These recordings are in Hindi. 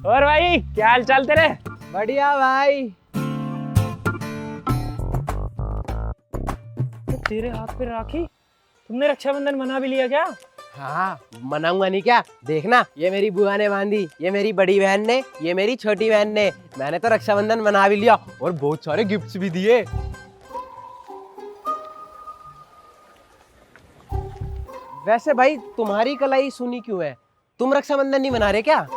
और भाई क्या हाल चाल तेरे? बढ़िया भाई। तो तेरे हाथ पे राखी, तुमने रक्षाबंधन मना भी लिया क्या? हाँ मनाऊंगा नहीं क्या? देखना, ये मेरी बुआ ने बांधी, ये मेरी बड़ी बहन ने, ये मेरी छोटी बहन ने। मैंने तो रक्षाबंधन मना भी लिया और बहुत सारे गिफ्ट्स भी दिए। वैसे भाई तुम्हारी कलाई सुनी क्यों है? तुम रक्षाबंधन नहीं मना रहे क्या?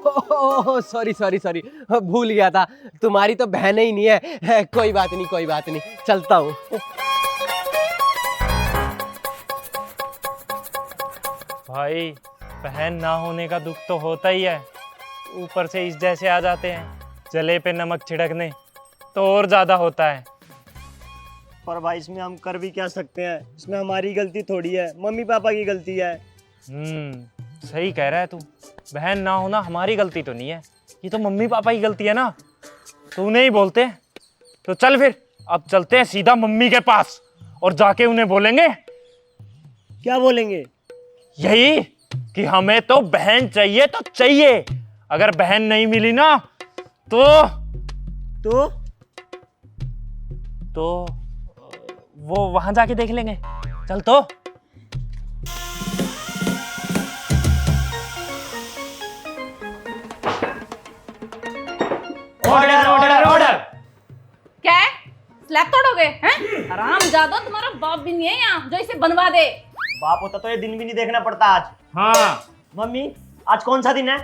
ओह सॉरी सॉरी सॉरी, भूल गया था, तुम्हारी तो बहन ही नहीं है। कोई बात नहीं कोई बात नहीं, चलता हूँ। भाई बहन ना होने का दुख तो होता ही है, ऊपर से इस जैसे आ जाते हैं जले पे नमक छिड़कने तो और ज्यादा होता है। पर भाई इसमें हम कर भी क्या सकते हैं? इसमें हमारी गलती थोड़ी है, मम्मी पापा की गलती है। सही कह रहा है तू। बहन ना होना हमारी गलती तो नहीं है, ये तो मम्मी पापा की गलती है ना। तू नहीं बोलते तो चल फिर अब चलते हैं सीधा मम्मी के पास और जाके उन्हें बोलेंगे। क्या बोलेंगे? यही कि हमें तो बहन चाहिए तो चाहिए, अगर बहन नहीं मिली ना तो तो तो वो वहां जाके देख लेंगे। चल तो। Order order order. क्या है? स्लैब तोड़ोगे हैं? हरामजादा, तुम्हारा बाप भी नहीं है यहाँ जो इसे बनवा दे। बाप होता तो ये दिन भी नहीं देखना पड़ता आज। हाँ मम्मी आज कौन सा दिन है?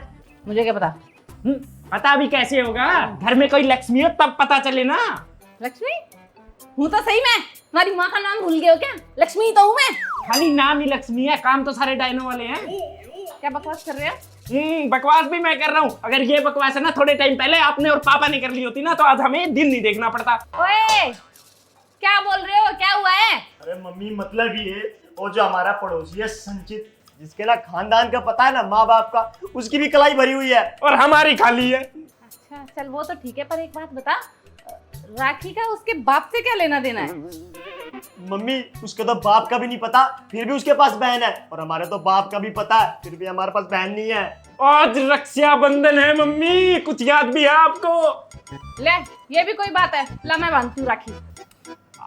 मुझे क्या पता? पता भी कैसे होगा? घर में कोई लक्ष्मी हो तब पता चले ना। लक्ष्मी हूँ तो सही मैं। तुम्हारी माँ का नाम भूल गए हो क्या? लक्ष्मी तो हूँ मैं। खाली नाम ही लक्ष्मी है, काम तो सारे डायनो वाले हैं। क्या बकवास कर रहे हो? बकवास भी मैं कर रहा हूँ। अगर ये बकवास है ना थोड़े टाइम पहले आपने और पापा ने कर ली होती ना तो आज हमें दिन नहीं देखना पड़ता। ओए क्या बोल रहे हो? क्या हुआ है? अरे मम्मी मतलब ये वो जो हमारा पड़ोसी है संचित, जिसके ना खानदान का पता है ना माँ बाप का, उसकी भी कलाई भरी हुई है और हमारी खाली है। अच्छा चल वो तो ठीक है, पर एक बात बता, राखी का उसके बाप से क्या लेना देना है? मम्मी उसके तो बाप का भी नहीं पता फिर भी उसके पास बहन है, और हमारे तो बाप का भी पता है फिर भी हमारे पास बहन नहीं है। आज रक्षाबंधन है मम्मी, कुछ याद भी है आपको? ले ये भी कोई बात है? ला मैं बांधती हूँ राखी।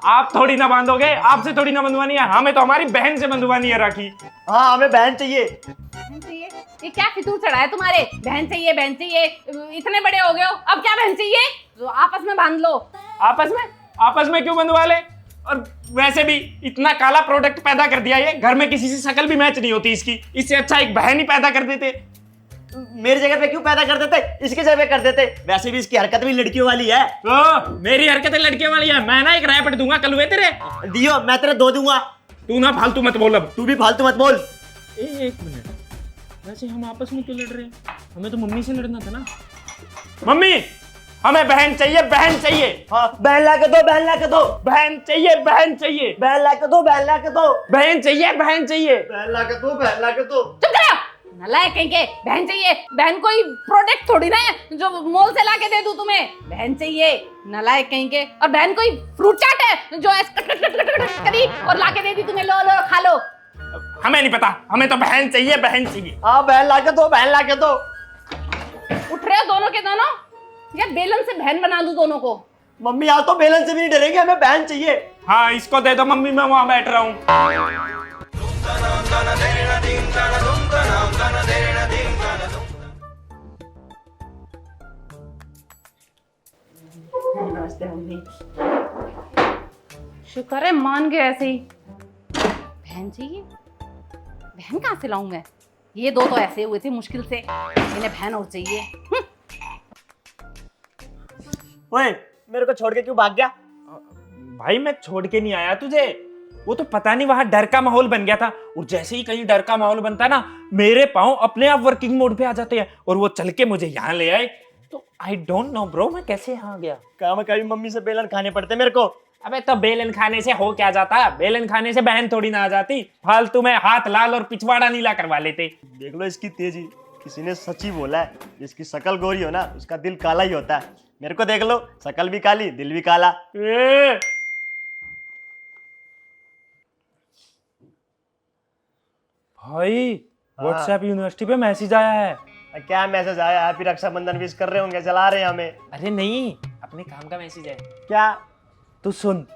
आप थोड़ी ना बांधोगे, आपसे थोड़ी ना बंधवानी है, हमें तो हमारी बहन से बंधवानी है राखी। हाँ हमें बहन चाहिए। बहन चाहिए? ये क्या फितूर चढ़ा है तुम्हारे? बहन चाहिए बहन चाहिए, इतने बड़े हो गए हो अब क्या बहन चाहिए? तो आपस में बांध लो। आपस में क्यों बंधवा ले? और वैसे भी इतना काला प्रोडक्ट पैदा कर दिया, ये घर में किसी से शक्ल भी मैच नहीं होती इसकी, इससे अच्छा एक बहन ही पैदा कर देते। मेरी जगह पे क्यों पैदा कर देते, इसकी जगह पे कर देते। वैसे भी इसकी हरकत भी लड़कियों वाली है। तो मेरी हरकतें लड़कियों वाली है, मैं ना एक रैपट दूंगा कलुए तेरे। दियो मैं तेरे दो दूंगा। तू ना फालतू मत बोल, अब तू भी फालतू मत बोल। एक मिनट, वैसे हम आपस में क्यों लड़ रहे हैं? हमें तो मम्मी से लड़ना था ना। मम्मी हमें बहन चाहिए, बहन चाहिए। हाँ बहन ला के दो, बहन ला के दो। बहन चाहिए, बहन चाहिए। बहन ला के दो, बहन ला के दो। बहन चाहिए, बहन चाहिए। बहन ला के दो, बहन ला के दो। चुप करो, नालायक कहीं के। बहन चाहिए? बहन कोई प्रोडक्ट थोड़ी ना है जो मॉल से लाके दे दूं तुम्हें। बहन चाहिए नालायक कहीं के। और बहन कोई फ्रूट चाट है जो ऐसे cut cut cut cut cut करी और लाके दे दी तुम्हें? लो लो खा लो। हमें नहीं पता, हमें तो बहन चाहिए, बहन चाहिए। हाँ बहन ला के दो, बहन ला के दो। उठ रहे हो दोनों के दोनों? या बेलन से बहन बना दूं दोनों को? मम्मी आज तो बेलन से भी नहीं डरेंगे, हमें बहन चाहिए। हाँ इसको दे दो मम्मी, मैं वहां बैठ रहा हूँ। शुक्र है मान गए ऐसे ही। बहन चाहिए? बहन कहाँ से लाऊं मैं? ये दो तो ऐसे हुए थे मुश्किल से, इन्हें बहन और चाहिए। ओए मेरे को छोड़ के क्यों भाग गया? भाई मैं छोड़ के नहीं आया तुझे, वो तो पता नहीं वहां डर का माहौल बन गया था, और जैसे ही कहीं डर का माहौल बनता ना मेरे पाँव अपने आप वर्किंग मोड पे आ जाते हैं और वो चल के मुझे यहाँ ले आए। तो आई डोंट नो ब्रो मैं कैसे यहाँ गया। काम कभी मम्मी से बेलन खाने पड़ते मेरे को। अबे तो बेलन खाने से हो क्या जाता, बेलन खाने से बहन थोड़ी ना आ जाती, फालतू में हाथ लाल और पिछवाड़ा नीला करवा लेते। देख लो इसकी तेजी, किसी ने सच ही बोला है, जिसकी शक्ल गोरी हो ना उसका दिल काला ही होता है। मेरे को देख लो, शक्ल भी काली दिल भी काला। भाई व्हाट्सएप यूनिवर्सिटी पे मैसेज आया है, क्या मैसेज आया? हैप्पी रक्षाबंधन विश कर रहे होंगे, जला रहे हैं हमें। अरे नहीं, अपने काम का मैसेज है। क्या? तू सुन,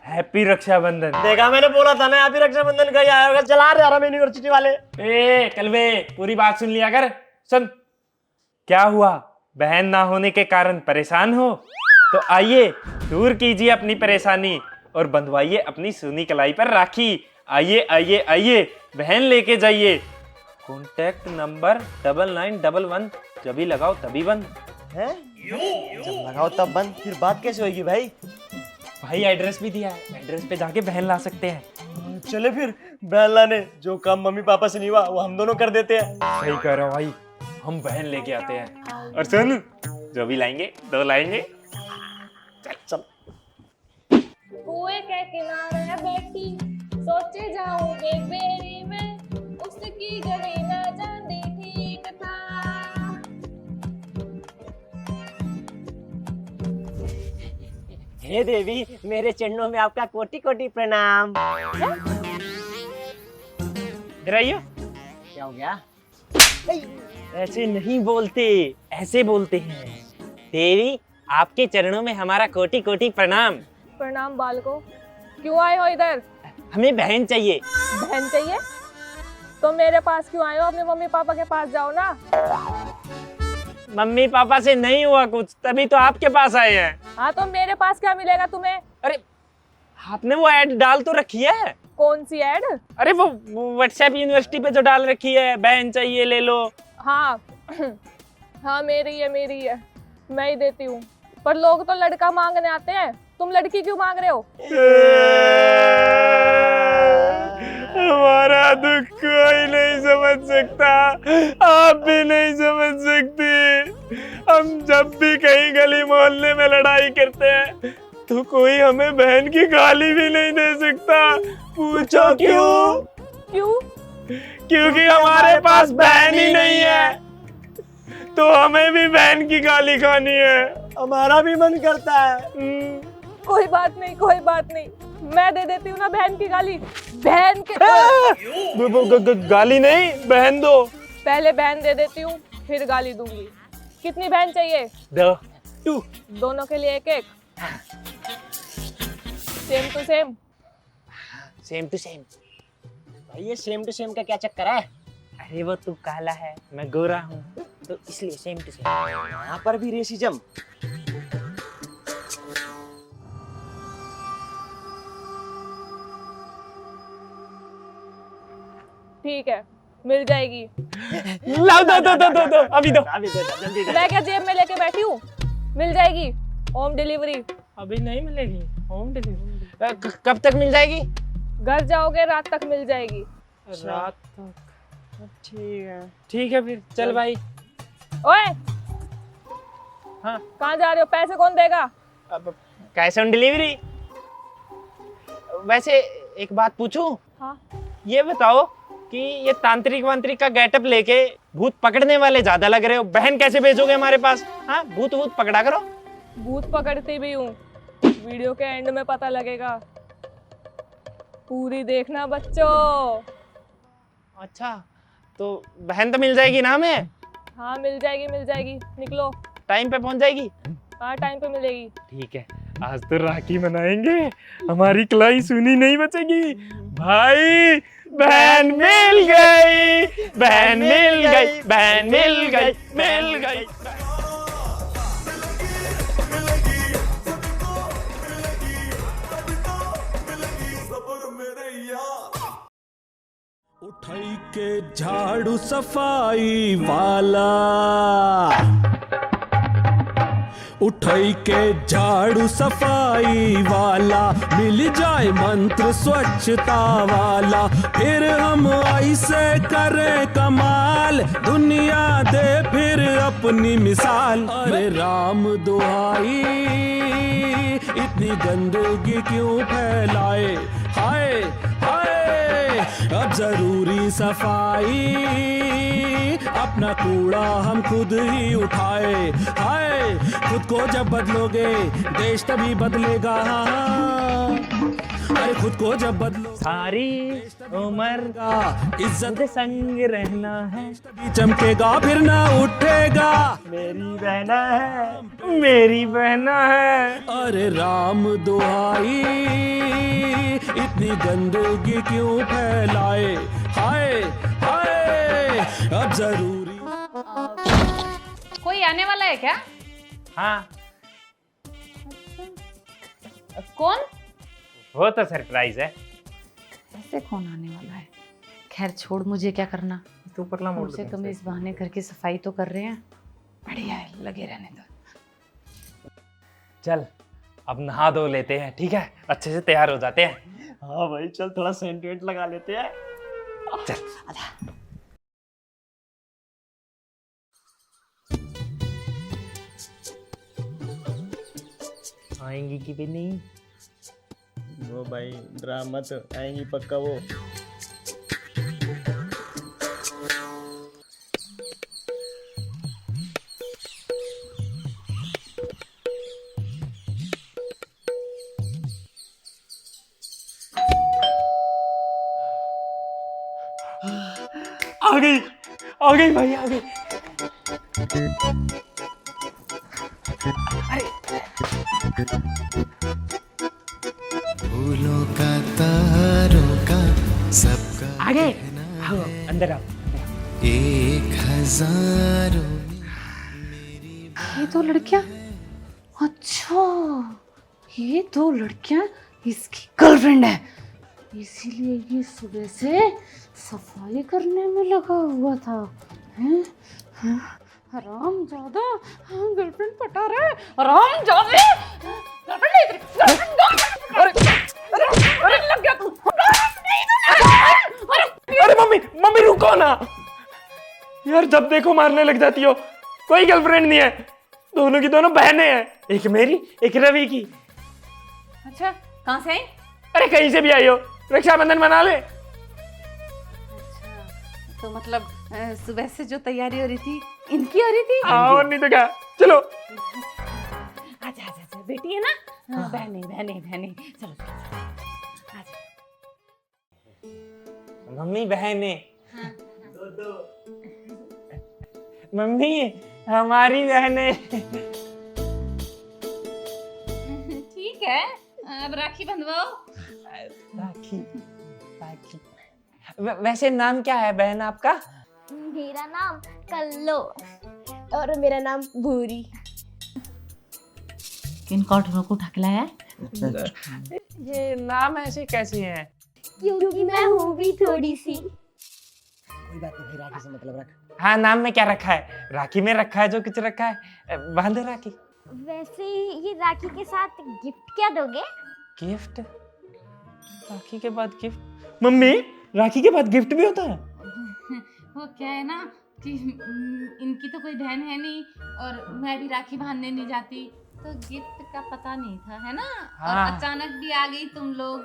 हैप्पी रक्षाबंधन। देखा, मैंने बोला था ना हैप्पी रक्षाबंधन का ही आया होगा। जला रहे यार यूनिवर्सिटी वाले। ए कलवे, पूरी बात सुन लिया कर। सुन, क्या हुआ? बहन ना होने के कारण परेशान हो? तो आइए दूर कीजिए अपनी परेशानी और बंधवाइए अपनी सूनी कलाई पर राखी। आइए आइए आइए, बहन लेके जाइए। कॉन्टैक्ट नंबर 9911, जभी लगाओ तभी बंद। हैं? जब लगाओ तब बंद, फिर बात कैसे होगी भाई? भाई एड्रेस भी दिया है, एड्रेस पे जाके बहन ला सकते हैं। चले फिर, बहन लाने। जो काम मम्मी पापा से नहीं हुआ वो हम दोनों कर देते हैं। सही कह रहा हूँ भाई, हम बहन लेके आते हैं। और सुन, जो भी लाएंगे 2 लाएंगे। चल। कुएं के किनारे बैठी सोचे जाऊंगे बेरी में, उसकी गली न जाने ठीक था। हे देवी, मेरे चरणों में आपका कोटि कोटि प्रणाम। इधर आइए। क्या हो गया? ऐसे नहीं बोलते, ऐसे बोलते हैं। देवी, आपके चरणों में हमारा कोटि कोटि प्रणाम। प्रणाम बालको, क्यों आए हो इधर? हमें बहन चाहिए। बहन चाहिए तो मेरे पास क्यों आए हो? अपने मम्मी पापा के पास जाओ ना। मम्मी पापा से नहीं हुआ कुछ, तभी तो आपके पास आए हैं। हाँ तो मेरे पास क्या मिलेगा तुम्हें? अरे, आपने वो ऐड डाल तो रखी है। कौन सी ऐड? अरे वो व्हाट्सएप यूनिवर्सिटी पे जो डाल रखी है, बहन चाहिए ले लो। हाँ हाँ मेरी है, मैं ही देती हूँ। पर लोग तो लड़का मांगने आते हैं, तुम लड़की क्यों मांग रहे हो? हमारा दुख कोई नहीं समझ सकता, आप भी नहीं समझ सकती। हम जब भी कहीं गली मोहल्ले में लड़ाई करते हैं तो कोई हमें बहन की गाली भी नहीं दे सकता। पूछो क्यों? क्यों? क्योंकि हमारे पास बहन ही नहीं है, तो हमें भी बहन की गाली खानी है। हमारा भी मन करता है। कोई बात नहीं, मैं दे देती हूँ ना बहन की गाली। बहन के गाली नहीं, बहन दो। पहले बहन दे देती हूँ, फिर गाली दूंगी। कितनी बहन चाहिए? 2। दोनों के लिए एक एक। Same to same. Same to same. भाई ये सेम टू सेम का क्या चक्कर है? अरे वो तू काला है, मैं गोरा हूँ, तो इसलिए सेम टू सेम। यहाँ पर भी रेसिज्म। ठीक है, मिल जाएगी। लाओ, दो, अभी दो। अभी दे, जल्दी दे। मैं क्या जेब में लेके बैठी हूँ? मिल जाएगी, होम डिलीवरी। अभी नहीं मिलेगी होम डिलीवरी। कब तक मिल जाएगी? घर जाओगे रात तक मिल जाएगी। रात तक? ठीक है। ठीक है फिर, चल भाई। ओए, हाँ, कहाँ जा रहे हो? पैसे कौन देगा? अब कैश ऑन डिलीवरी। वैसे एक बात पूछूं? हाँ, ये बताओ कि ये तांत्रिक वांत्रिक का गेटअप लेके भूत पकड़ने वाले ज्यादा लग रहे हो, बहन कैसे भेजोगे हमारे पास? हाँ, भूत पकड़ा करो। भूत पकड़ती भी हूँ, वीडियो के एंड में पता लगेगा। पूरी देखना बच्चों। अच्छा, तो बहन तो मिल जाएगी ना हमें? हाँ मिल जाएगी। निकलो। टाइम पे पहुंच जाएगी? हाँ टाइम पे मिलेगी। ठीक है, आज तो राखी मनाएंगे, हमारी कलाई सुनी नहीं बचेगी। भाई बहन मिल गई, बहन मिल गई, बहन मिल गई, मिल गई। उठाई के झाड़ू सफाई वाला, उठाई के झाड़ू सफाई वाला, मिल जाए मंत्र स्वच्छता वाला, फिर हम ऐसे करें कमाल, दुनिया दे फिर अपनी मिसाल। अरे राम दुहाई, इतनी गंदगी क्यों फैलाए? हाय हाय, अब जरूरी सफाई, अपना कूड़ा हम खुद ही उठाए। हाय, खुद को जब बदलोगे देश तभी बदलेगा। अरे खुद को जब बदलो सारी उम्र इज्जत मुझे संग रहना है। भी चमकेगा फिर ना उठेगा। मेरी बहना है, मेरी बहना है। अरे राम दुहाई इतनी गंदगी क्यों फैलाए, हाय हाय अब जरूरी। कोई आने वाला है क्या? हाँ, कौन? वो तो सरप्राइज है। ऐसे कौन आने वाला है? खैर छोड़, मुझे क्या करना। तू पतला मोड़ कम से कम इस बहाने घर की सफाई तो कर रहे हैं। बढ़िया है, लगे रहने दो। चल अब नहा धो लेते हैं, ठीक है? अच्छे से तैयार हो जाते हैं। हाँ भाई चल थोड़ा सेंट लगा लेते हैं। चल। आएंगी कि भी नहीं? वो भाई ड्रामा तो आएंगी पक्का वो। आ गई, आ गई भाई, आ गई। फूलों का तारों का सबका आ गए। आओ अंदर आओ। 1000 ये दो लड़कियां? अच्छा, ये दो लड़कियां इसकी गर्लफ्रेंड है, इसीलिए ये सुबह से सफाई करने में लगा हुआ था। हैं? हैं? हरामजादा गर्लफ्रेंड पटा रहा है। हरामजादे गर्लफ्रेंड नहीं तेरी, अरे लग गया तू। अरे मम्मी, मम्मी रुको ना यार, जब देखो मारने लग जाती हो। कोई गर्लफ्रेंड नहीं है, दोनों की दोनों बहनें हैं, एक मेरी एक रवि की। अच्छा, कहाँ से आई? अरे कहीं से भी आई हो, रक्षाबंधन मना ले। तो मतलब सुबह से जो तैयारी हो रही थी इनकी हो रही थी? और नहीं तो क्या, चलो। आजा आजा आजा, बेटी है ना? हाँ, बहने बहने बहने, चलो चलो आजा। मम्मी बहने, मम्मी हमारी बहने। ठीक है, अब राखी बंधवाओ। राखी, राखी। वैसे नाम क्या है बहन आपका? मेरा नाम कल्लो और मेरा नाम भूरी। किन कॉटनों को उठा के लाया है? ये नाम ऐसे कैसे हैं? क्योंकि मैं हूँ भी थोड़ी सी। कोई बात नहीं भाई, राखी से मतलब रख। हाँ, नाम में क्या रखा है? राखी में रखा है जो कुछ रखा है। बांधे राखी। वैसे ये राखी के साथ गिफ्ट क्या दोगे? गिफ्ट? राखी के बाद गिफ्ट? मम्मी राखी के बाद गिफ्ट भी होता है? वो क्या है ना कि इनकी तो कोई बहन है नहीं और मैं भी राखी बांधने नहीं जाती, तो गिफ्ट का पता नहीं था, है ना? और हाँ। अचानक भी आ गई तुम लोग।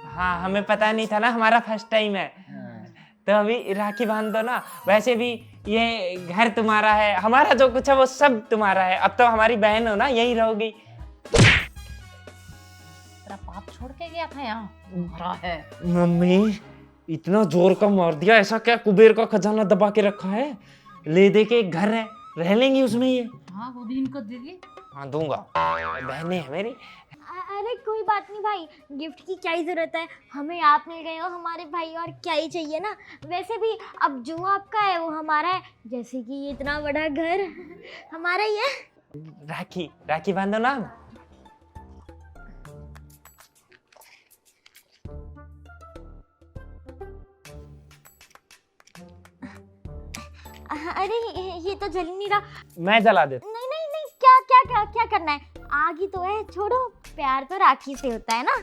हाँ, हमें पता नहीं था ना, हमारा फर्स्ट टाइम है। तो अभी राखी बांध दो ना। वैसे भी ये घर तुम्हारा है, हमारा जो कुछ है वो सब तुम्हारा है। अब तो हमारी बहन हो ना, यही रहोगी। तेरा बाप छोड़ के गया था यहाँ, तुम्हारा है। मम्मी इतना जोर का मार दिया, ऐसा क्या कुबेर का खजाना दबा के रखा है? ले दे के एक घर है, रह लेंगी उसमें ये। हाँ, वो भी इनको दे दी। हाँ दूंगा, बहनें हैं मेरी। अरे कोई बात नहीं भाई, गिफ्ट की क्या ही जरूरत है, हमें आप मिल गए हो हमारे भाई, और क्या ही चाहिए ना। वैसे भी अब जो आपका है वो हमारा है, जैसे कि ये इतना बड़ा घर हमारा ही है। राखी, राखी बांधो ना। अरे ये तो जल नहीं रहा। मैं जला देता। नहीं नहीं नहीं, क्या क्या क्या क्या करना है? आग ही तो है, छोड़ो। प्यार तो राखी से होता है ना?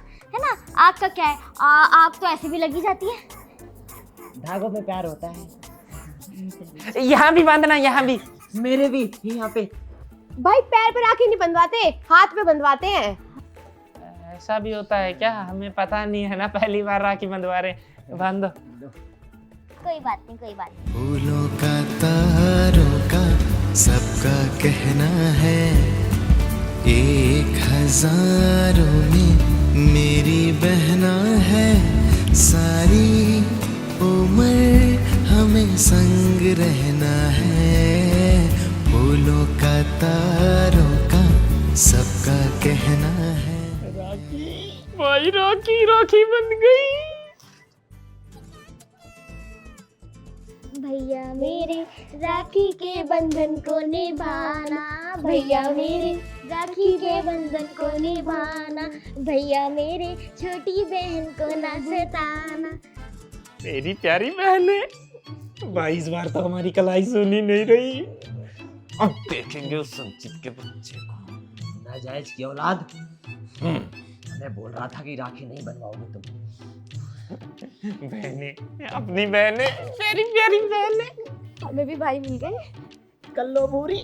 आग का क्या है? आग तो ऐसे भी लगी जाती है। धागों पे प्यार होता है। यहाँ भी बांधना, यहाँ भी। मेरे भी यहाँ पे। भाई पैर पे राखी नहीं बंधवाते, हाथ पे बंधवाते हैं। ऐसा भी होता है क्या? हमें पता नहीं है ना, पहली बार राखी बंधवा रहे। बांध दो। कोई बात नहीं, कोई बात नहीं। फूलों का तारों का सबका कहना है 1000 में मेरी बहना है, सारी उम्र हमें संग रहना है। फूलों का तारों का सबका कहना है। भाई राखी राखी बन गई। भैया मेरे राखी के बंधन को निभाना, भैया मेरे राखी के बंधन को निभाना, भैया मेरे छोटी बहन को ना सताना। मेरी प्यारी बहने, भाई इस बार तो हमारी कलाई सुनी नहीं रही। अब देखेंगे उस संचित के बच्चे को। नाजायज की औलाद, मैं बोल रहा था कि राखी नहीं बनवाओगे तुम। बहने, अपनी बहने, प्यारी प्यारी बहने। हमें भी भाई मिल गए। कल्लो भूरी।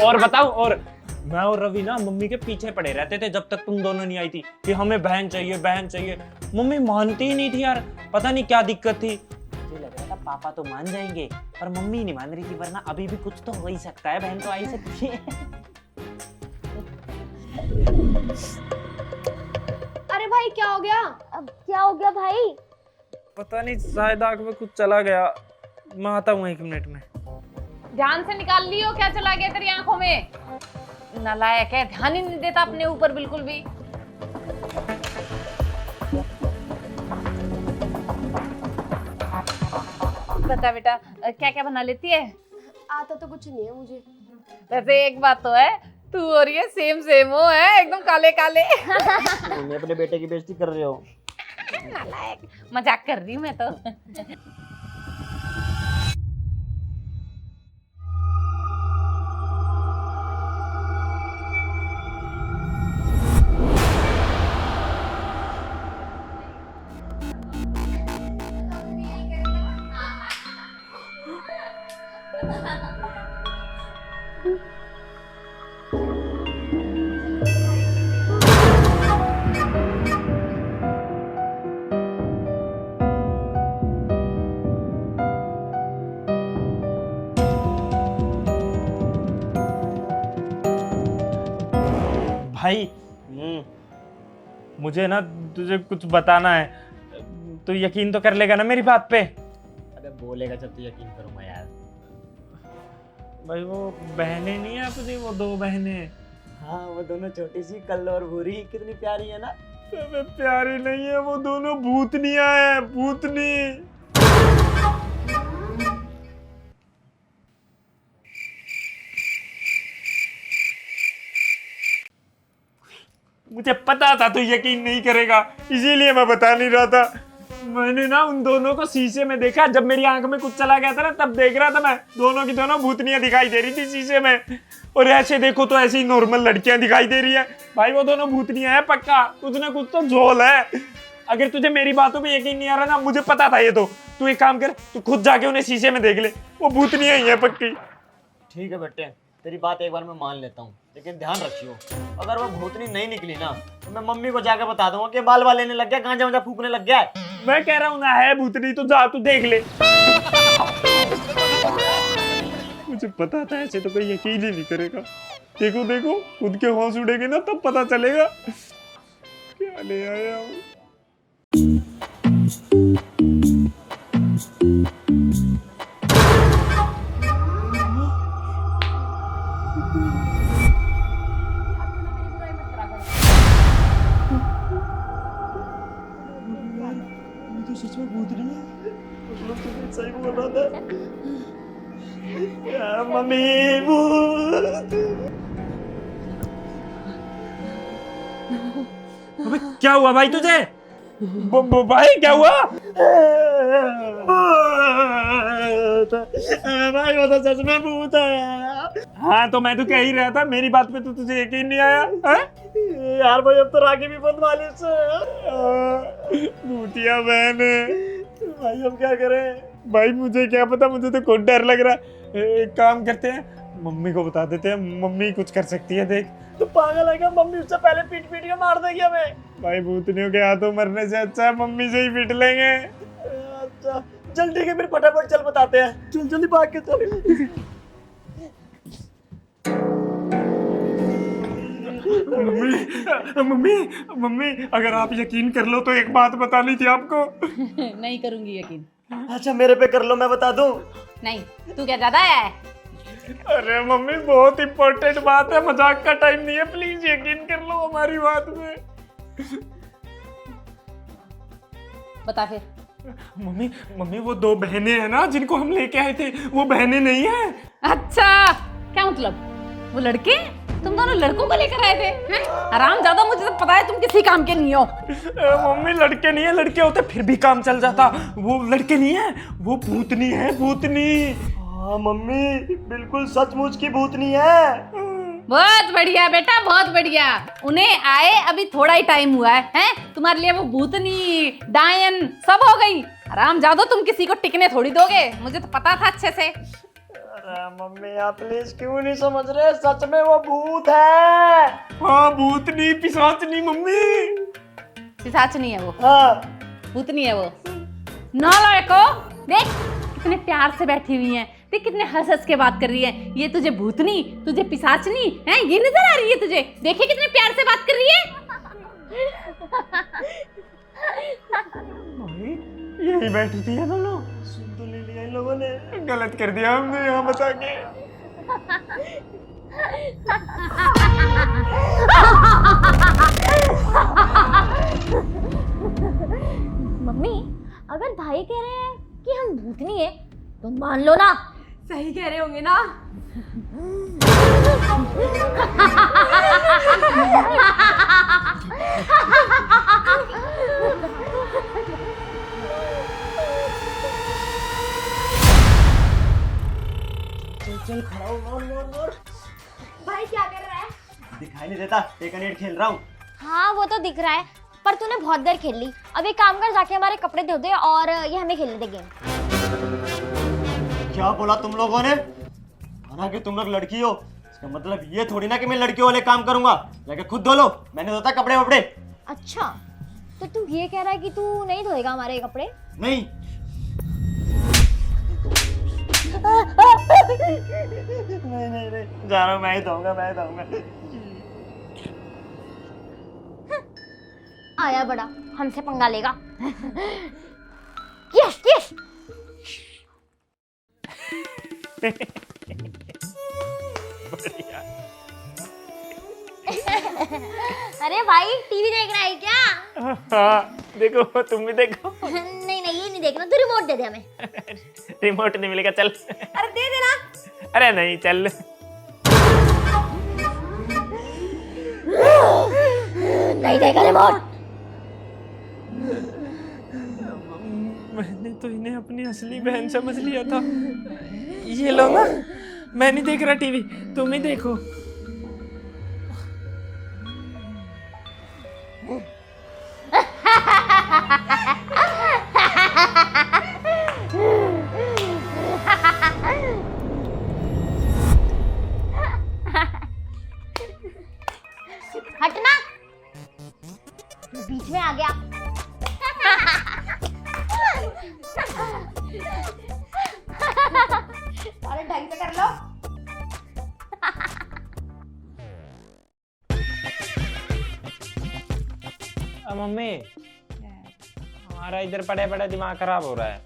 और बताओ, और मैं और रवि ना मम्मी के पीछे पड़े रहते थे जब तक तुम दोनों नहीं आई थी कि हमें बहन चाहिए बहन चाहिए। मम्मी मानती ही नहीं थी यार, पता नहीं क्या दिक्कत थी। मुझे लग रहा था पापा तो मान जाएंगे, पर मम्मी नहीं मान रही थी, वरना अभी भी कुछ तो हो ही सकता है, बहन तो आ ही सकती है। अरे भाई क्या हो गया? अब क्या हो गया भाई? पता नहीं, शायद आंख में कुछ चला गया। मैं आता हूँ 1 मिनट में। ध्यान से निकाल लियो क्या चला गया तेरी आंखों में। नालायक है, ध्यान ही नहीं देता अपने ऊपर बिल्कुल भी। बता बेटा, क्या क्या बना लेती है? आता तो कुछ नहीं है मुझे। वैसे एक बात तो है, तू और ये सेम सेम हो, है एकदम काले काले। तुम अपने बेटे की बेइज्जती कर रहे हो। नालायक, मजाक कर रही हूँ मैं तो। भाई मुझे ना तुझे कुछ बताना है, तो यकीन तो कर लेगा ना मेरी बात पे? अबे बोलेगा जब तो यकीन करूंगा यार। भाई वो बहनें नहीं है अपनी, वो 2 बहनें। हाँ वो दोनों छोटी सी कल्लो और भूरी कितनी प्यारी है ना। अबे प्यारी नहीं है, वो दोनों भूतनियां हैं, भूतनी। मुझे पता था तू यकीन नहीं करेगा, इसीलिए मैं बता नहीं रहा था। मैंने ना उन दोनों को शीशे में देखा, जब मेरी आंख में कुछ चला गया था ना, तब देख रहा था मैं। दोनों की दोनों भूतनियां दिखाई दे रही थी शीशे में। और ऐसे देखो तो ऐसी नॉर्मल लड़कियां दिखाई दे रही है। भाई वो दोनों भूतनियां हैं पक्का, कुछ ना कुछ तो झोल है। अगर तुझे मेरी बातों पे यकीन नहीं आ रहा ना, मुझे पता था ये तो। तू एक काम कर, तू खुद जाके उन्हें शीशे में देख ले, वो भूतनियां ही है पक्की। ठीक है बेटे, तेरी बात एक बार मैं मान लेता हूँ, लेकिन ध्यान रखियो, अगर वो भूतनी नहीं निकली ना तो मैं मम्मी को जाकर बता दूंगा कि बाल लेने लग गया, गांजा वांजा फूकने लग गया है। मैं कह रहा हूँ ना है भूतनी, तो जा तू देख ले। मुझे पता था ऐसे तो कोई यकीन ही नहीं करेगा। देखो देखो, खुद के होश उड़ेंगे ना तब पता चलेगा क्या ले आया हूँ। सही बोल रहा था यार, मम्मी भूत। अबे क्या हुआ भाई तुझे? भाई क्या हुआ? भाई वो तो सच में भूत है। हाँ तो मैं तो कह ही रहा था, मेरी बात पे तो तुझे यकीन नहीं आया है? यार भाई अब तो राखी भी बंद वाले से। भूतिया बहन है। भाई हम क्या करें? भाई मुझे क्या पता, मुझे तो खुद डर लग रहा है। एक काम करते हैं, मम्मी को बता देते हैं, मम्मी कुछ कर सकती है। देख तू पागल है क्या? मम्मी उससे पहले पीट पीट के मार देगी हमें। भाई भूतनियों के हाथों मरने से अच्छा है मम्मी से ही पीट लेंगे। अच्छा चल ठीक है, फिर फटाफट चल बताते हैं। चल जल्दी भाग के चल। मम्मी मम्मी अगर आप यकीन कर लो तो एक बात बतानी थी आपको। नहीं करूंगी यकीन। अच्छा मेरे पे कर लो, मैं बता दूं। नहीं, तू क्या ज्यादा है? अरे मम्मी बहुत इंपॉर्टेंट बात है, मजाक का टाइम नहीं है, प्लीज यकीन कर लो हमारी बात में। बता फिर। मम्मी मम्मी वो 2 बहनें हैं ना जिनको हम लेके आए थे, वो बहनें नहीं है। अच्छा, क्या मतलब? वो लड़के? तुम दोनों लड़कों को लेकर आए थे? हैं? आराम ज्यादा, मुझे तो पता है तुम किसी काम के नहीं हो। मम्मी लड़के नहीं है, लड़के होते फिर भी काम चल जाता। वो लड़के नहीं है, वो भूतनी है, भूतनी। हाँ मम्मी, बिल्कुल सचमुच की भूतनी है। बहुत बढ़िया बेटा, बहुत बढ़िया। उन्हें आए अभी थोड़ा ही टाइम हुआ है, हैं? तुम्हारे लिए वो भूतनी, डायन सब हो गई। आराम ज्यादा, तुम किसी को टिकने थोड़ी दोगे, मुझे तो पता था अच्छे से। अरे मम्मी आप प्लीज क्यों नहीं समझ रहे, सच में वो भूत है। हाँ भूतनी पिशाचनी मम्मी। पिशाच नहीं है वो, हाँ भूतनी है वो। नालायको, देख कितने प्यार से बैठी हुई हैं, देख कितने हंस हंस के बात कर रही है। ये तुझे भूतनी, तुझे पिशाचनी है, ये नजर आ रही है तुझे? देखिए कितने प्यार से बात कर रही है। यही बैठी थी ये दोनों। सुन तो ले लिया इन लोगों ने। गलत कर दिया हमने यहाँ बता के। मम्मी अगर भाई कह रहे हैं कि हम भूतनी है तो मान लो ना। सही कह रहे होंगे ना? चल खड़ा हो, मार। भाई क्या कर रहा है? दिखाई नहीं देता, टेकनेट खेल रहा हूँ। हाँ वो तो दिख रहा है, पर तूने बहुत देर खेल ली। अब एक काम कर, जाके हमारे कपड़े धो दे और ये हमें खेलने दे गेम। क्या बोला तुम लोगों ने? माना कि तुम लोग लड़की हो, इसका मतलब ये थोड़ी ना कि मैं लड़कियों वाले काम करूंगा। जाके खुद धो लो, मैंने धोता कपड़े वपड़े। अच्छा तो तू ये कह रहा है कि तू नहीं धोएगा हमारे कपड़े? नहीं। नहीं, जा रहा हूँ, मैं ही धोऊंगा। आया बड़ा, हमसे पंगा लेगा। Yes yes. अरे भाई टीवी देख रहा है क्या? हाँ देखो, तुम भी देखो। नहीं ये नहीं देखना, तू रिमोट दे दे हमें। रिमोट नहीं मिलेगा, चल। अरे दे देना। अरे नहीं, चल। नहीं देगा रिमोट। मैंने तो इन्हें अपनी असली बहन समझ लिया था। ये लो ना, मैं नहीं देख रहा टीवी, तुम ही देखो। हटना, बीच में आ गया। अरे ढंग से कर लो। मम्मी हमारा इधर पड़े पड़े दिमाग खराब हो रहा है।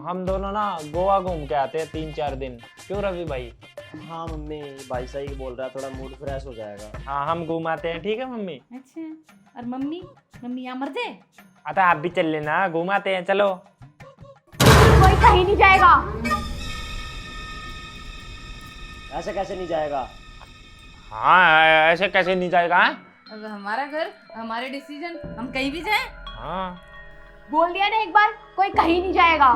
हम दोनों ना गोवा घूम के आते हैं 3-4 दिन। क्यों रवि भाई? हाँ मम्मी, भाई सही बोल रहा है, थोड़ा मूड फ्रेश हो जाएगा। हाँ हम घूमाते हैं, ठीक है मम्मी? अच्छा, और मम्मी यहाँ मर जाए? अतः आप भी चल लेना, घुमाते हैं, चलो। कोई कहीं नहीं जाएगा। ऐसे कैसे नहीं जाएगा? हाँ ऐसे कैसे नहीं जाएगा? अब हमारा घर, हमारे डिसीजन, हम कहीं भी जाएं? हाँ बोल दिया ना एक बार, कोई कहीं नहीं जाएगा।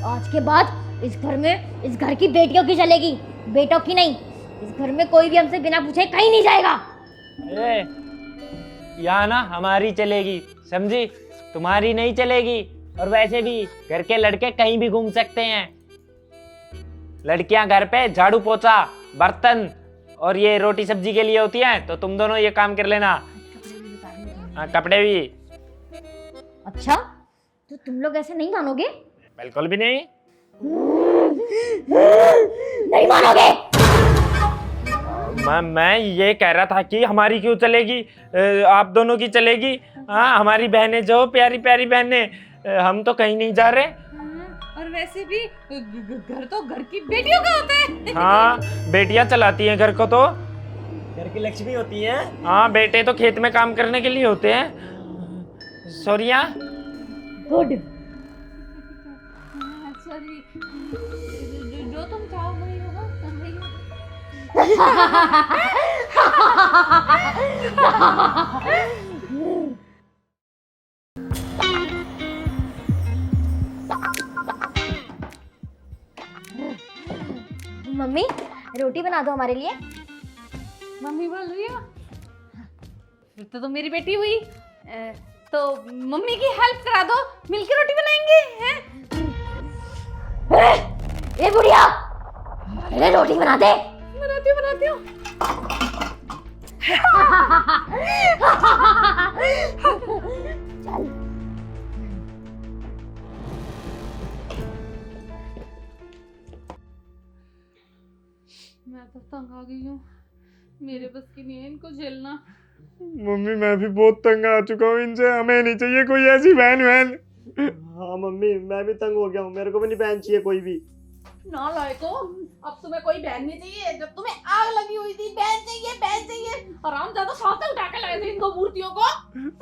आज के बाद इस घर में, इस घर की बेटियों की चलेगी, बेटों की नहीं। इस घर में कोई भी हमसे बिना पूछे कहीं नहीं जाएगा। अरे यहाँ ना हमारी चलेगी, समझी? तुम्हारी नहीं चलेगी। और वैसे भी घर के लड़के कहीं भी घूम सकते हैं। लड़कियां घर पे झाड़ू पोछा, बर्तन और ये रोटी सब्जी के लिए होती हैं, तो तुम दोनों ये काम कर लेना। हाँ कपड़े भी। अच्छा तो तुम लोग ऐसे नहीं मानोगे? बिल्कुल भी नहीं। नहीं मानोगे? मैं ये कह रहा था कि हमारी क्यों चलेगी, आप दोनों की चलेगी। हाँ, हमारी बहनें जो प्यारी प्यारी बहनें, हम तो कहीं नहीं जा रहे। और वैसे भी घर तो घर की बेटियों का होता है। हाँ, बेटियां चलाती हैं घर को तो। घर की लक्ष्मी होती है। हाँ, बेटे तो खेत में काम करने के लिए होते हैं। सोरिया गुड। सॉरी, जो तुम चाहो वही होगा। मम्मी रोटी बना दो हमारे लिए। मम्मी बोल रही हो? फिर तो मेरी बेटी हुई। तो मम्मी की हेल्प करा दो, मिलकर रोटी बनाएंगे हैं? ए बुढ़िया, अरे रोटी बना दे। बनाती हूँ। चल। मैं तो तंग आ गई हूँ, मेरे बस की नहीं है इनको झेलना। मम्मी, मैं भी बहुत तंग आ चुका हूँ इनसे। हमें नहीं चाहिए कोई ऐसी बहन। हाँ मम्मी, मैं भी तंग हो गया हूँ, मेरे को भी नहीं बहन चाहिए कोई भी। ना लायको, अब तुम्हें कोई बहन नहीं चाहिए। जब तुम्हें आग लगी हुई थी बहन चाहिए बहन चाहिए, और हम ज्यादा साथ उठा के लाए थे इन दो मूर्तियों को।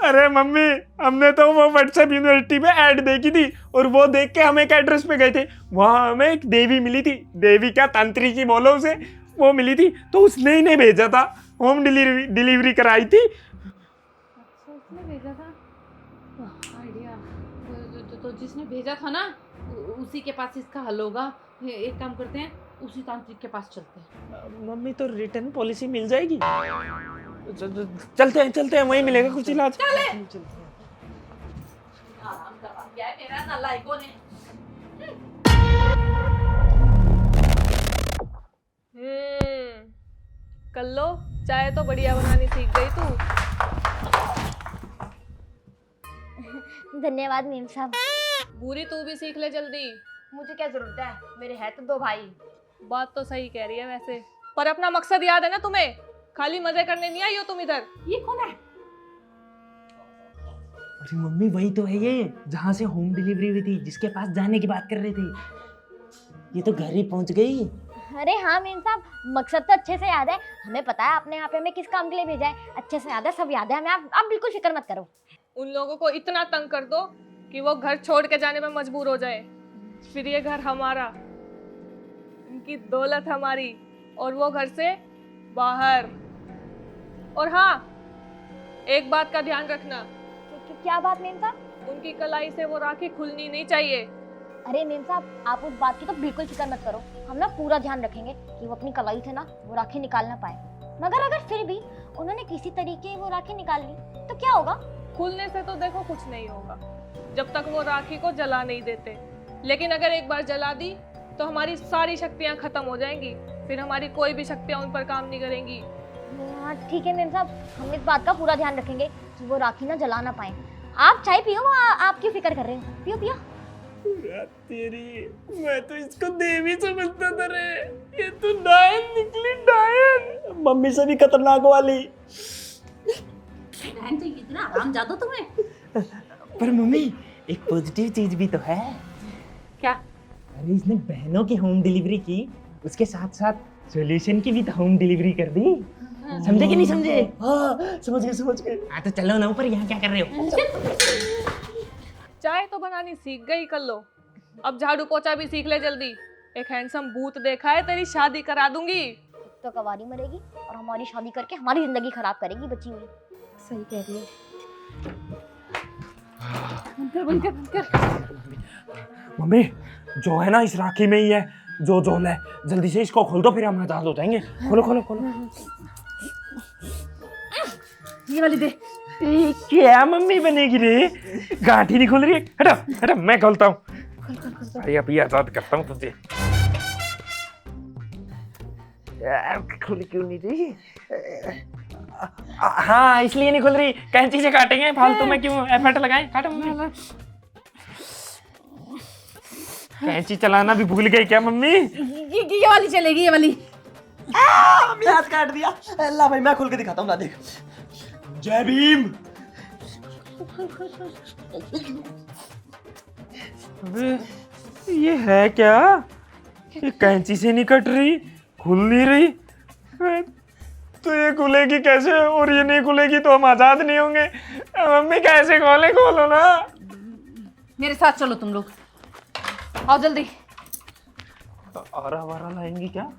अरे मम्मी, हमने तो वो व्हाट्सएप यूनिवर्सिटी पे ऐड देखी थी, और वो देख के हम एक एड्रेस पे गए थे। वहाँ हमें एक देवी मिली थी, देवी क्या तंत्री की बोलो उसे, वो मिली थी। तो उसने ही नहीं भेजा था, होम डिलीवरी कराई थी। अच्छा, उसने भेजा था आइडिया। तो जिसने भेजा था ना, उसी के पास इसका हल होगा। एक काम करते हैं, उसी तांत्रिक के पास चलते हैं। मम्मी, तो रिटर्न पॉलिसी मिल जाएगी। चलते हैं, वहीं मिलेगा कुछ इलाज। आराम करवा दिया है मेरा नालायकों ने। कल्लो, चाय तो बढ़िया बनानी सीख गई तू। धन्यवाद मेम साहब। पूरी तू भी सीख ले जल्दी। मुझे क्या जरूरत है, मेरे है तो दो भाई। बात तो सही कह रही है वैसे, पर अपना मकसद याद है ना तुम्हें? खाली मजे करने नहीं आई हो तुम इधर। ये कौन है? अरे मम्मी, वही तो है ये, जहाँ से होम डिलीवरी हुई थी, जिसके पास जाने की बात कर रहे थे। ये तो घर ही पहुँच गई। अरे हाँ मेम साहब, मकसद तो अच्छे से याद है। हमें पता है आपने यहाँ पे हमें किस काम के लिए भेजा है। अच्छे से याद है, सब याद है हमें। आप बिल्कुल फिक्र मत करो। उन लोगों को इतना तंग कर दो कि वो घर छोड़ के जाने में मजबूर हो जाए। फिर ये घर हमारा, इनकी दौलत हमारी, और वो घर से बाहर। और हाँ, एक बात का ध्यान रखना। क्या बात मेम साहब? उनकी कलाई से वो राखी खुलनी नहीं चाहिए। अरे मेम साहब, आप उस बात की तो बिल्कुल फिक्र मत करो। हम ना पूरा ध्यान रखेंगे कि वो अपनी कलाई से ना वो राखी निकाल ना पाए। मगर अगर फिर भी उन्होंने किसी तरीके वो राखी निकाल ली तो क्या होगा? खुलने से तो देखो कुछ नहीं होगा, जब तक वो राखी को जला नहीं देते। लेकिन अगर एक बार जला दी तो हमारी सारी शक्तियाँ खत्म हो जाएंगी। फिर हमारी कोई भी शक्तियाँ उन पर काम नहीं करेंगी। हाँ ठीक है मेम साहब, हम इस बात का पूरा ध्यान रखेंगे कि वो राखी ना जला ना पाए। आप चाय पियो, आपकी फिक्र कर रहे हो। पियो पियो। तेरी, मैं तो इसको देवी समझता था रे, ये तो डायन निकली, डायन। मम्मी से भी खतरनाक वाली। बहन चाहिए इतना आराम ज्यादा तुम्हें। पर मम्मी, एक पॉजिटिव चीज भी तो है। क्या? अरे इसने बहनों की होम डिलीवरी की, उसके साथ साथ सॉल्यूशन की भी तो होम डिलीवरी कर दी। समझे कि नहीं समझे? हाँ, समझ गए। हाँ तो चलो ना ऊपर, यहाँ क्या कर रहे हो? चाय तो बनानी सीख गई कर लो, अब झाड़ू पोछा भी सीख ले जल्दी। एक हैंडसम भूत देखा है, तेरी शादी करा दूंगी। तो कवारी मरेगी और हमारी शादी करके हमारी जिंदगी खराब करेगी बची हुई। सही कह रही है। बंद कर। मम्मी, जो है ना इस राखी में ही है, जो जोल है। जल्दी से इसको खोल दो, फिर हम आजाद हो जाएंगे। खोलो। ये वाली दे। क्या मम्मी बनेगी रे? गांठी नहीं खुल रही है। हटा, मैं खोलता हूँ। भाई अभी आजाद करता हूँ तुझे। खुल क्यों नहीं रही? हाँ, इसलिए नहीं खुल रही, कैंची से काटेंगे, फालतू में क्यों एफर्ट लगाएं। काटो मम्मी। कैंची चलाना भी भूल गई क्या मम्मी? ये वाली चलेगी, ये वाली। मम्मी हाथ काट दिया। ला भाई मैं खोल के दिखाता हूँ, ला देख। जय भीम। अबे ये है क्या? ये कैंची से नहीं कट रही, खुल नहीं रही। तो ये खुलेगी कैसे? और ये नहीं खुलेगी तो हम आजाद नहीं होंगे। मम्मी कैसे खोले? खोलो ना। मेरे साथ चलो तुम लोग, आओ जल्दी। आरा वारा लाएंगी क्या?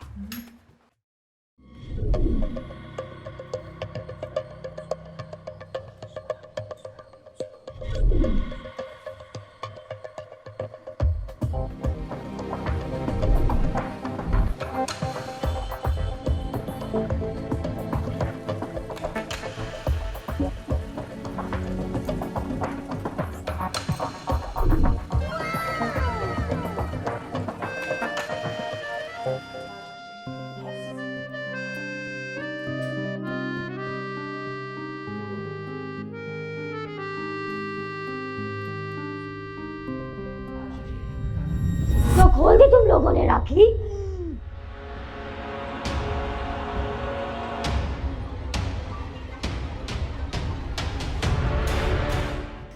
तो खोल दी तुम लोगों ने राखी?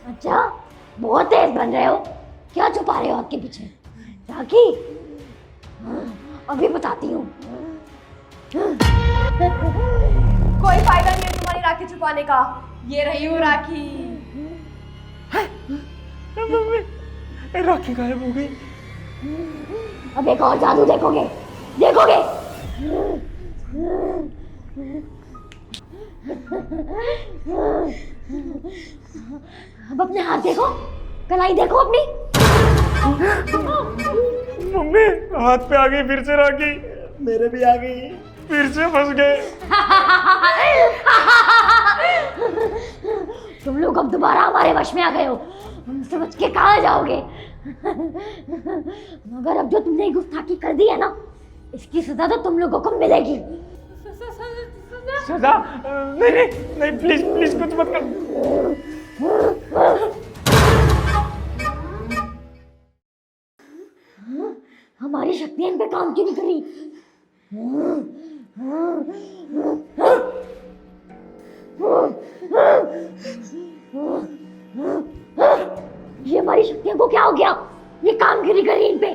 अच्छा, बहुत तेज बन रहे हो। क्या छुपा रहे हो आपके पीछे? राखी? अभी बताती हूँ। कोई फायदा नहीं है तुम्हारी राखी छुपाने का। ये रही हूँ राखी। मम्मी राखी गायब हो गई। अब एक और जादू देखोगे, देखोगे। अब अपने हाथ देखो, कलाई देखो अपनी। मम्मी हाथ पे आ गई फिर से राखी। मेरे भी आ गई। फिर से फंस गए। तुम लोग अब दोबारा हमारे वश में आ गए हो। हमसे बच के कहाँ जाओगे? मगर अब जो तुमने गुस्ताखी कर दी है ना, इसकी सजा तो तुम लोगों को मिलेगी। सजा? नहीं नहीं नहीं, प्लीज प्लीज कुछ मत कर। हमारी शक्तियां इन पे काम क्यों नहीं कर रही? ये हमारी शक्तियों को क्या हो गया? ये काम क्यों नहीं कर रही इन पे?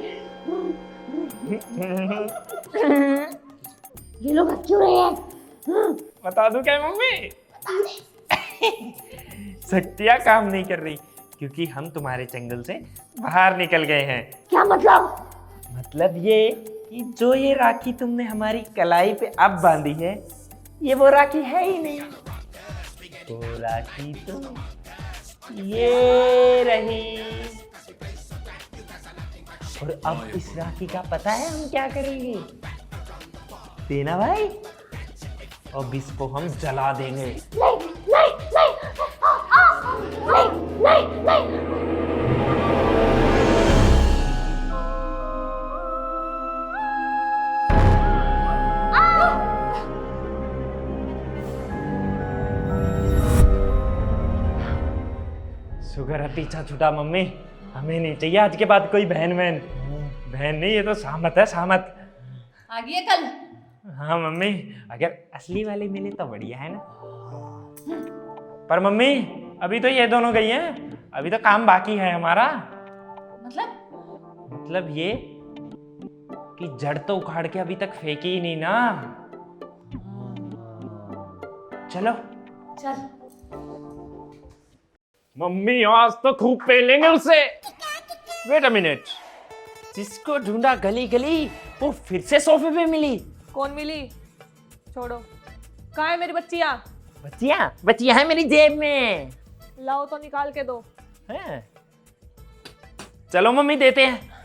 ये लोग हंस क्यों रहे हैं? बता दूं क्या मम्मी? शक्तियाँ काम नहीं कर रही क्योंकि हम तुम्हारे जंगल से बाहर निकल गए हैं। क्या मतलब? मतलब ये कि जो ये राखी तुमने हमारी कलाई पे अब बांधी है, ये वो राखी है ही नहीं। वो राखी तो ये रही। और अब इस राखी का पता है हम क्या करेंगे? देना भाई। अब इसको हम जला देंगे। नहीं नहीं नहीं नहीं नहीं नहीं। शुगर है पीछा छूटा मम्मी। हमें नहीं चाहिए आज के बाद कोई बहन बहन। बहन नहीं, ये तो सामत है, सामत। आ गई है कल। हाँ मम्मी, अगर असली वाले मिले तो बढ़िया है ना। पर मम्मी अभी तो ये दोनों गई हैं, अभी तो काम बाकी है हमारा। मतलब ये कि जड़ तो उखाड़ के अभी तक फेंकी ही नहीं ना। चलो चल। मम्मी आज तो खूब पेलेंगे उसे। वेट अ मिनट, जिसको ढूंढा गली गली वो फिर से सोफे पे मिली। कौन मिली? छोड़ो। कहाँ है मेरी बच्चियाँ? बच्चियां है मेरी जेब में। लाओ तो निकाल के दो। हैं? चलो मम्मी देते हैं।